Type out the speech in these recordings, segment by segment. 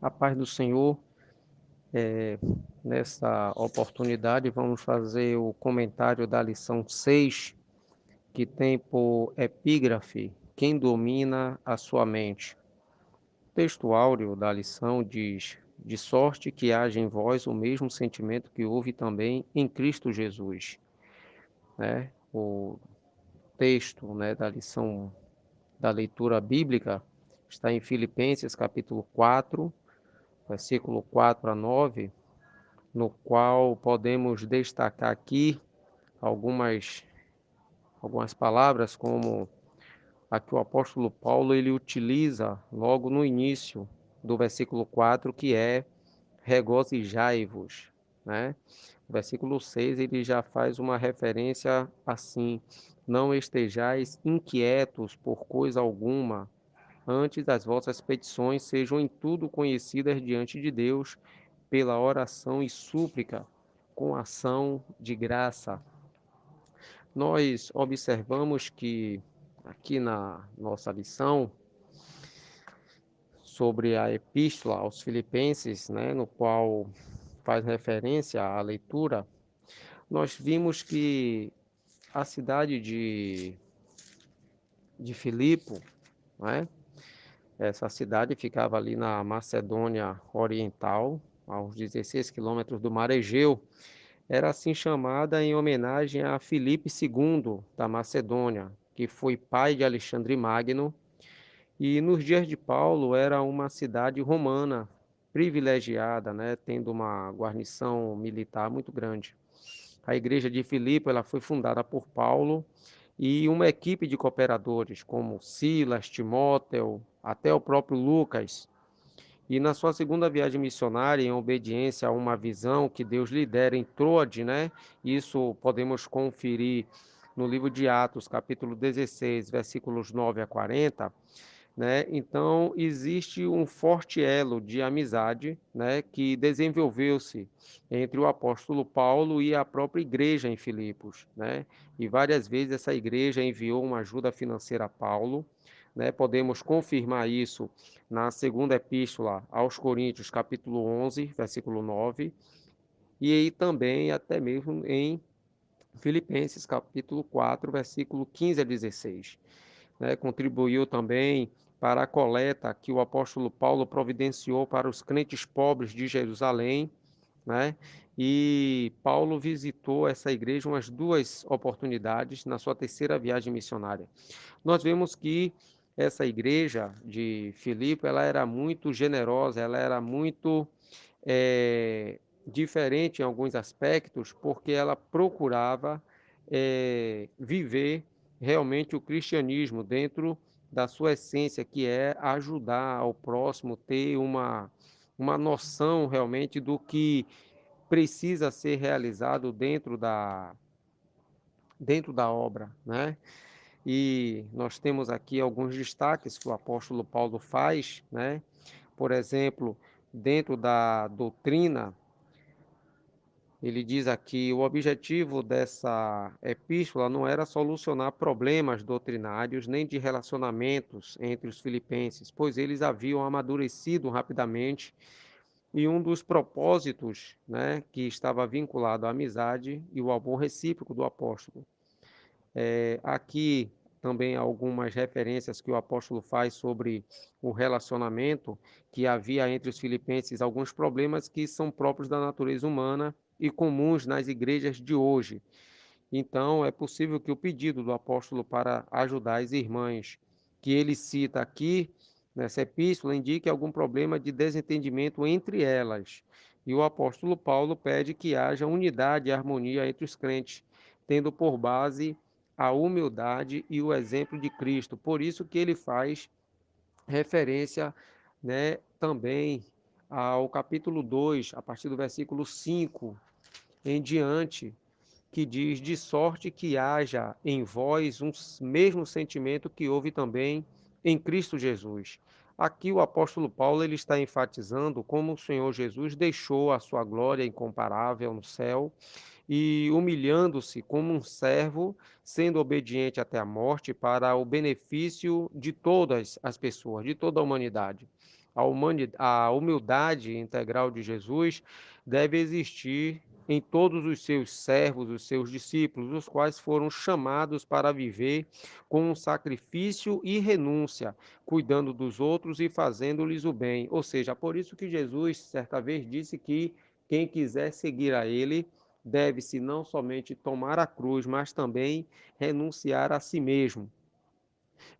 A paz do Senhor. Nessa oportunidade, vamos fazer o comentário da lição 6, que tem por epígrafe: Quem domina a sua mente? O texto áureo da lição diz: De sorte que haja em vós o mesmo sentimento que houve também em Cristo Jesus. O texto, da lição da leitura bíblica está em Filipenses capítulo 4, versículo 4 a 9, no qual podemos destacar aqui algumas, algumas palavras, como a que o apóstolo Paulo ele utiliza logo no início do versículo 4, que é regozijai-vos, né? O versículo 6 ele já faz uma referência assim: não estejais inquietos por coisa alguma, antes as vossas petições sejam em tudo conhecidas diante de Deus, pela oração e súplica, com ação de graça. Nós observamos que aqui na nossa lição sobre a epístola aos Filipenses, no qual faz referência à leitura, nós vimos que a cidade de Filipo, né, essa cidade ficava ali na Macedônia Oriental, aos 16 quilômetros do Mar Egeu. Era assim chamada em homenagem a Filipe II da Macedônia, que foi pai de Alexandre Magno, e nos dias de Paulo era uma cidade romana privilegiada, tendo uma guarnição militar muito grande. A igreja de Filipe ela foi fundada por Paulo e uma equipe de cooperadores, como Silas, Timóteo, até o próprio Lucas. E na sua segunda viagem missionária, em obediência a uma visão que Deus lhe dera em Troade, Isso podemos conferir no livro de Atos, capítulo 16, versículos 9 a 40, Então, existe um forte elo de amizade, que desenvolveu-se entre o apóstolo Paulo e a própria igreja em Filipos, E várias vezes essa igreja enviou uma ajuda financeira a Paulo, Podemos confirmar isso na segunda epístola aos Coríntios, capítulo 11, versículo 9, e aí também até mesmo em Filipenses, capítulo 4, versículo 15 a 16. Contribuiu também para a coleta que o apóstolo Paulo providenciou para os crentes pobres de Jerusalém, E Paulo visitou essa igreja umas duas oportunidades na sua terceira viagem missionária. Nós vemos que essa igreja de Filipe, ela era muito generosa, ela era muito diferente em alguns aspectos, porque ela procurava viver realmente o cristianismo dentro da sua essência, que é ajudar ao próximo, ter uma noção realmente do que precisa ser realizado dentro da obra, E nós temos aqui alguns destaques que o apóstolo Paulo faz, Por exemplo, dentro da doutrina, ele diz aqui: o objetivo dessa epístola não era solucionar problemas doutrinários nem de relacionamentos entre os filipenses, pois eles haviam amadurecido rapidamente, e um dos propósitos, que estava vinculado à amizade e o amor recíproco do apóstolo. Aqui também algumas referências que o apóstolo faz sobre o relacionamento, que havia entre os filipenses alguns problemas que são próprios da natureza humana e comuns nas igrejas de hoje. Então, é possível que o pedido do apóstolo para ajudar as irmãs, que ele cita aqui nessa epístola, indique algum problema de desentendimento entre elas. E o apóstolo Paulo pede que haja unidade e harmonia entre os crentes, tendo por base a humildade e o exemplo de Cristo. Por isso que ele faz referência, também ao capítulo 2, a partir do versículo 5 em diante, que diz: de sorte que haja em vós um mesmo sentimento que houve também em Cristo Jesus. Aqui o apóstolo Paulo ele está enfatizando como o Senhor Jesus deixou a sua glória incomparável no céu e humilhando-se como um servo, sendo obediente até a morte para o benefício de todas as pessoas, de toda a humanidade. a humildade integral de Jesus deve existir em todos os seus servos, os seus discípulos, os quais foram chamados para viver com um sacrifício e renúncia, cuidando dos outros e fazendo-lhes o bem. Ou seja, por isso que Jesus, certa vez, disse que quem quiser seguir a ele deve-se não somente tomar a cruz, mas também renunciar a si mesmo.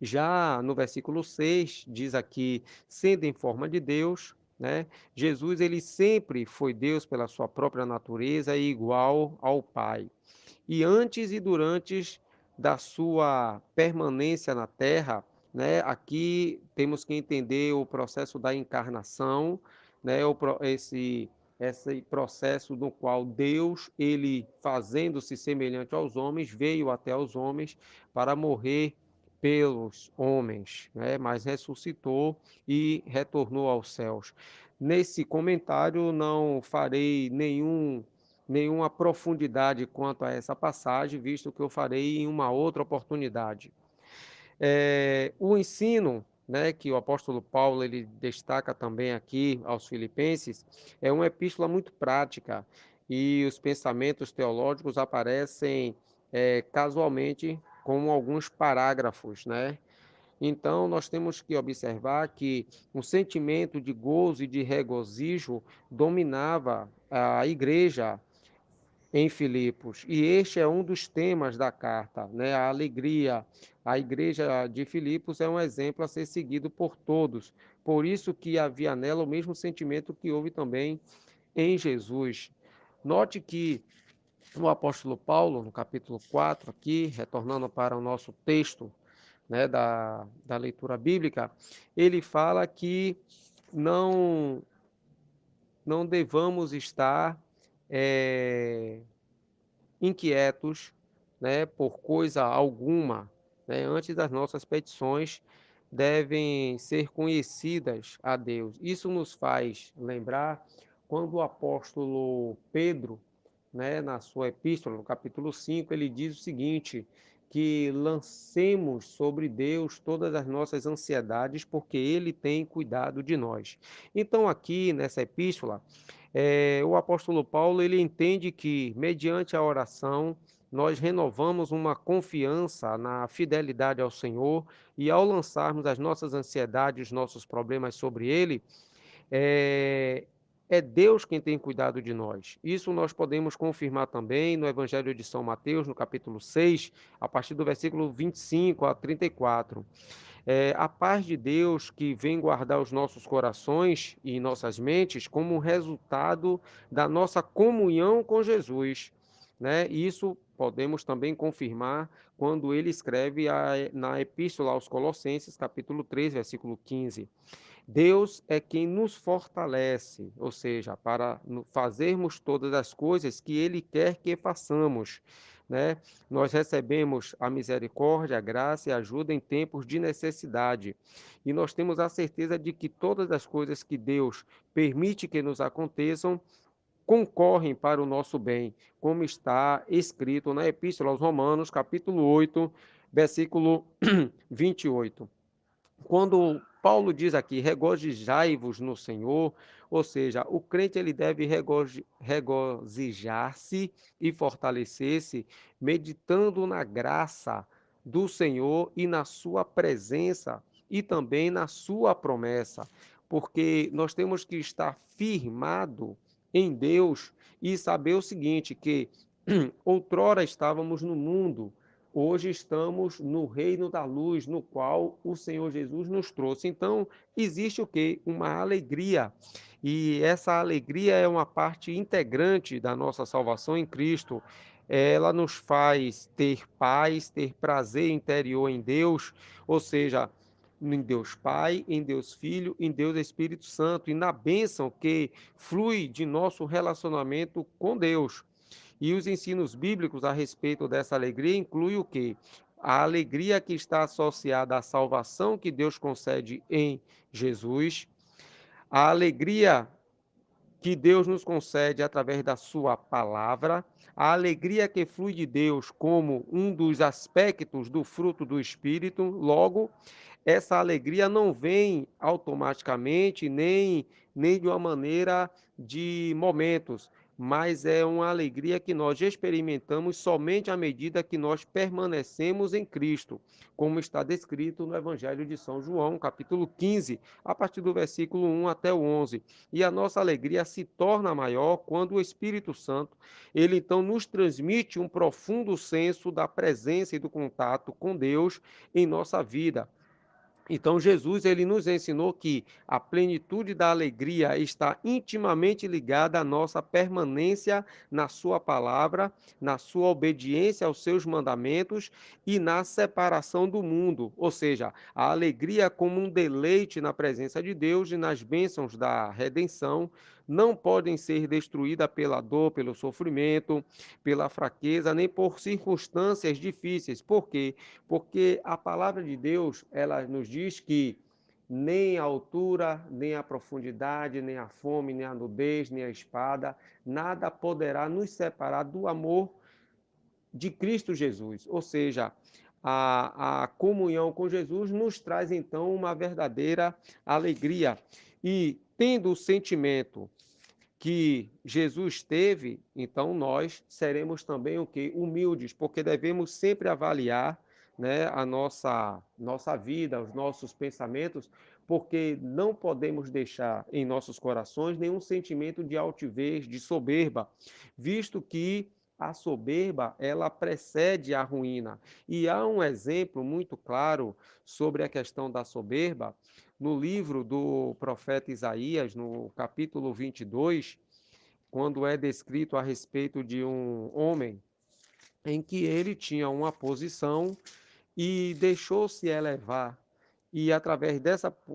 Já no versículo 6 diz aqui, sendo em forma de Deus, né? Jesus ele sempre foi Deus pela sua própria natureza e igual ao Pai. E antes e durante da sua permanência na terra, né? Aqui temos que entender o processo da encarnação, né? Esse processo no qual Deus, ele fazendo-se semelhante aos homens, veio até os homens para morrer pelos homens, né? Mas ressuscitou e retornou aos céus. Nesse comentário não farei nenhuma profundidade quanto a essa passagem, visto que eu farei em uma outra oportunidade. O ensino, né, que o apóstolo Paulo ele destaca também aqui aos Filipenses, é uma epístola muito prática e os pensamentos teológicos aparecem casualmente como alguns parágrafos, né? Então, nós temos que observar que o sentimento de gozo e de regozijo dominava a igreja em Filipos. E este é um dos temas da carta, né? A alegria. A igreja de Filipos é um exemplo a ser seguido por todos. Por isso que havia nela o mesmo sentimento que houve também em Jesus. Note que o apóstolo Paulo, no capítulo 4, aqui, retornando para o nosso texto, né, da leitura bíblica, ele fala que não, não devamos estar inquietos, né, por coisa alguma, né, antes das nossas petições devem ser conhecidas a Deus. Isso nos faz lembrar quando o apóstolo Pedro, né, na sua epístola, no capítulo 5, ele diz o seguinte, que lancemos sobre Deus todas as nossas ansiedades, porque Ele tem cuidado de nós. Então, aqui nessa epístola, o apóstolo Paulo ele entende que, mediante a oração, nós renovamos uma confiança na fidelidade ao Senhor e ao lançarmos as nossas ansiedades, os nossos problemas sobre Ele, é, é Deus quem tem cuidado de nós. Isso nós podemos confirmar também no Evangelho de São Mateus, no capítulo 6, a partir do versículo 25 a 34. A paz de Deus que vem guardar os nossos corações e nossas mentes como resultado da nossa comunhão com Jesus, né? Isso podemos também confirmar quando ele escreve na Epístola aos Colossenses, capítulo 3, versículo 15. Deus é quem nos fortalece, ou seja, para fazermos todas as coisas que Ele quer que façamos, né? Nós recebemos a misericórdia, a graça e a ajuda em tempos de necessidade. E nós temos a certeza de que todas as coisas que Deus permite que nos aconteçam concorrem para o nosso bem, como está escrito na Epístola aos Romanos, capítulo 8, versículo 28. Quando Paulo diz aqui, regozijai-vos no Senhor, ou seja, o crente ele deve regozijar-se e fortalecer-se, meditando na graça do Senhor e na sua presença e também na sua promessa, porque nós temos que estar firmado em Deus e saber o seguinte, que outrora estávamos no mundo, hoje estamos no reino da luz, no qual o Senhor Jesus nos trouxe. Então, existe o quê? Uma alegria. E essa alegria é uma parte integrante da nossa salvação em Cristo. Ela nos faz ter paz, ter prazer interior em Deus, ou seja, em Deus Pai, em Deus Filho, em Deus Espírito Santo, e na bênção que flui de nosso relacionamento com Deus. E os ensinos bíblicos a respeito dessa alegria incluem o quê? A alegria que está associada à salvação que Deus concede em Jesus, a alegria que Deus nos concede através da sua palavra, a alegria que flui de Deus como um dos aspectos do fruto do Espírito, logo, essa alegria não vem automaticamente, nem de uma maneira de momentos, mas é uma alegria que nós experimentamos somente à medida que nós permanecemos em Cristo, como está descrito no Evangelho de São João, capítulo 15, a partir do versículo 1 até o 11. E a nossa alegria se torna maior quando o Espírito Santo, ele então nos transmite um profundo senso da presença e do contato com Deus em nossa vida. Então Jesus ele nos ensinou que a plenitude da alegria está intimamente ligada à nossa permanência na sua palavra, na sua obediência aos seus mandamentos e na separação do mundo, ou seja, a alegria como um deleite na presença de Deus e nas bênçãos da redenção não podem ser destruídas pela dor, pelo sofrimento, pela fraqueza, nem por circunstâncias difíceis. Por quê? Porque a palavra de Deus, ela nos diz que nem a altura, nem a profundidade, nem a fome, nem a nudez, nem a espada, nada poderá nos separar do amor de Cristo Jesus. Ou seja, a comunhão com Jesus nos traz então uma verdadeira alegria. E tendo o sentimento que Jesus teve, então nós seremos também o quê? Humildes, porque devemos sempre avaliar, né, a nossa vida, os nossos pensamentos, porque não podemos deixar em nossos corações nenhum sentimento de altivez, de soberba, visto que a soberba, ela precede a ruína. E há um exemplo muito claro sobre a questão da soberba, no livro do profeta Isaías, no capítulo 22, quando é descrito a respeito de um homem em que ele tinha uma posição e deixou-se elevar, e através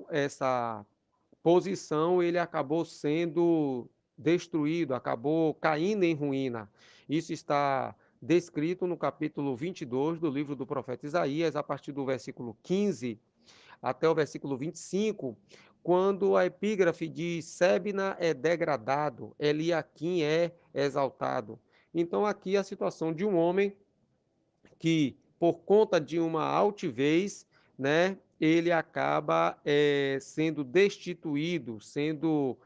essa posição ele acabou sendo destruído, acabou caindo em ruína. Isso está descrito no capítulo 22 do livro do profeta Isaías, a partir do versículo 15 até o versículo 25, quando a epígrafe diz: Sebna é degradado, Eliaquim é exaltado. Então, aqui a situação de um homem que, por conta de uma altivez, né, ele acaba sendo destituído, sendo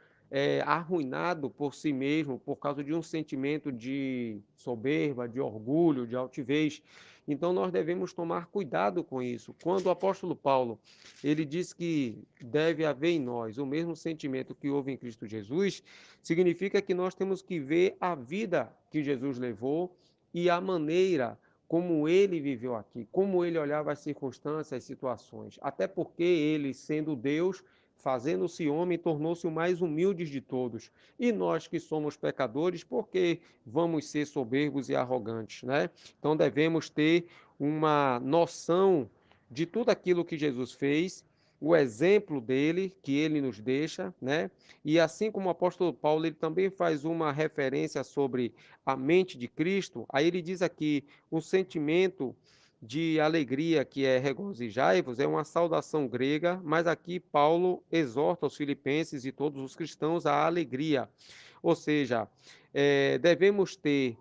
arruinado por si mesmo, por causa de um sentimento de soberba, de orgulho, de altivez. Então nós devemos tomar cuidado com isso. Quando o apóstolo Paulo ele diz que deve haver em nós o mesmo sentimento que houve em Cristo Jesus, significa que nós temos que ver a vida que Jesus levou e a maneira como ele viveu aqui, como ele olhava as circunstâncias, as situações. Até porque ele, sendo Deus, fazendo-se homem, tornou-se o mais humilde de todos. E nós que somos pecadores, por que vamos ser soberbos e arrogantes, né? Então devemos ter uma noção de tudo aquilo que Jesus fez, o exemplo dele, que ele nos deixa, né? E assim como o apóstolo Paulo, ele também faz uma referência sobre a mente de Cristo, aí ele diz aqui: o sentimento de alegria que é regozijai-vos é uma saudação grega, mas aqui Paulo exorta os filipenses e todos os cristãos à alegria. Ou seja, devemos ter,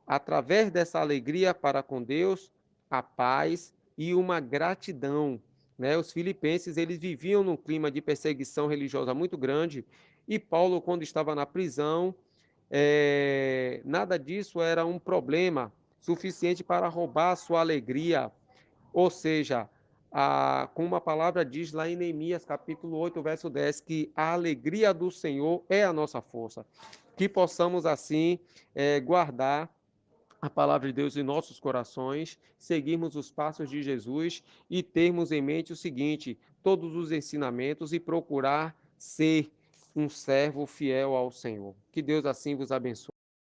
através dessa alegria para com Deus, a paz e uma gratidão. Né? Os filipenses eles viviam num clima de perseguição religiosa muito grande e Paulo, quando estava na prisão, nada disso era um problema suficiente para roubar a sua alegria. Ou seja, como a palavra diz lá em Neemias, capítulo 8, verso 10, que a alegria do Senhor é a nossa força. Que possamos, assim, guardar a palavra de Deus em nossos corações, seguirmos os passos de Jesus e termos em mente o seguinte: todos os ensinamentos e procurar ser um servo fiel ao Senhor. Que Deus assim vos abençoe.